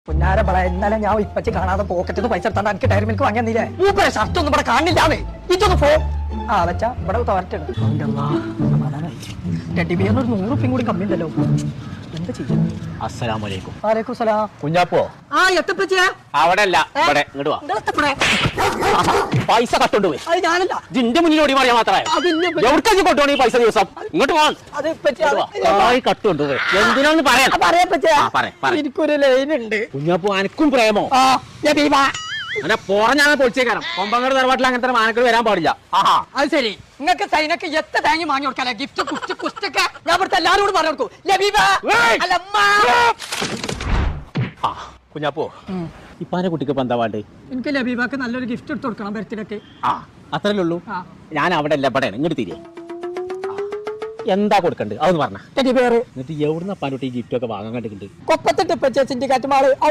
പുന്നാര ബള ഇന്നലെ ഞാൻ ഇപ്പച്ചി കാണാതെ പോക്കറ്റിന്ന് പൈസ എടുത്താണ്ട് എനിക്ക് ഡയറി മിൽക്ക് വാങ്ങിയെന്നില്ലേ മൂപ്പരെ ഷർട്ട് ഒന്നും ഇവിടെ കാണില്ലാന്നേ ഇതൊന്ന് പോ വെച്ചാ ഇവിടെ തോരട്ടുണ്ട് സമാധാനമായി ടെഡി ബിയറിന് ഒരു 100 കൂടി കമ്മി ഉണ്ടല്ലോ എന്താ ചെയ്യാം. അസ്സലാമലൈക്കും. വലൈക്കും സലാം. കുഞ്ഞാപ്പോ എത്തപ്പച്ചിയാ അവിടെ അല്ല ഇവിടെ ഇങ്ങോട്ട് വാ. പൈസ കട്ടുകൊണ്ട് പോയി. അത് ഞാനല്ല ഇതിന്റെ മുന്നിൽ ഓടി പറയാൻ മാത്രമേ എവിടേക്ക് കൊണ്ടുപോകണം ഈ പൈസ ദിവസം ഇങ്ങോട്ട് പോകാൻ കട്ടുകൊണ്ട് പോയി എന്തിനാന്ന് പറയാം. എനിക്കൊരു ലൈൻ ഉണ്ട് കുഞ്ഞാപ്പോ അനക്കും പ്രേമോ അങ്ങനെ പോറഞ്ഞാൽ പൊളിച്ചേക്കാരം കൊമ്പങ്ങട് തറവാട്ടിൽ അങ്ങനത്തെ മാനക്കൾ വരാൻ പാടില്ല. അത് ശരി നിങ്ങൾക്ക് സൈനക്ക് എത്ര തേങ്ങി വാങ്ങി കൊടുക്കാല്ലേ ഗിഫ്റ്റ് കുസ്റ്റ് കുസ്റ്റൊക്കെ ഞാൻ ഇവിടുത്തെ എല്ലാവരോടും പറഞ്ഞു കൊടുക്കും. കുഞ്ഞാപ്പോ ഇപ്പാന്റെ കുട്ടിക്ക് ഇപ്പൊ എന്താ വേണ്ടേ? എനിക്ക് ലബീബാക്ക് നല്ലൊരു ഗിഫ്റ്റ് എടുത്ത് കൊടുക്കണം ബർത്ത്ഡേക്ക്. അത്രല്ലേ ഉള്ളൂ. ഞാൻ അവിടെ അല്ല ഇവിടെ ഇങ്ങോട്ട് തിരികെ എന്താ കൊടുക്കണ്ട് അതൊന്ന് പറഞ്ഞ ടെഡി ബിയർ. എന്നിട്ട് എവിടുന്ന അപ്പാൻ്റെ കുട്ടി ഗിഫ്റ്റ് ഒക്കെ വാങ്ങാൻ കണ്ടിട്ടുണ്ട്. കൊപ്പത്തിട്ട് സിൻഡിക്കേറ്റ് മാള്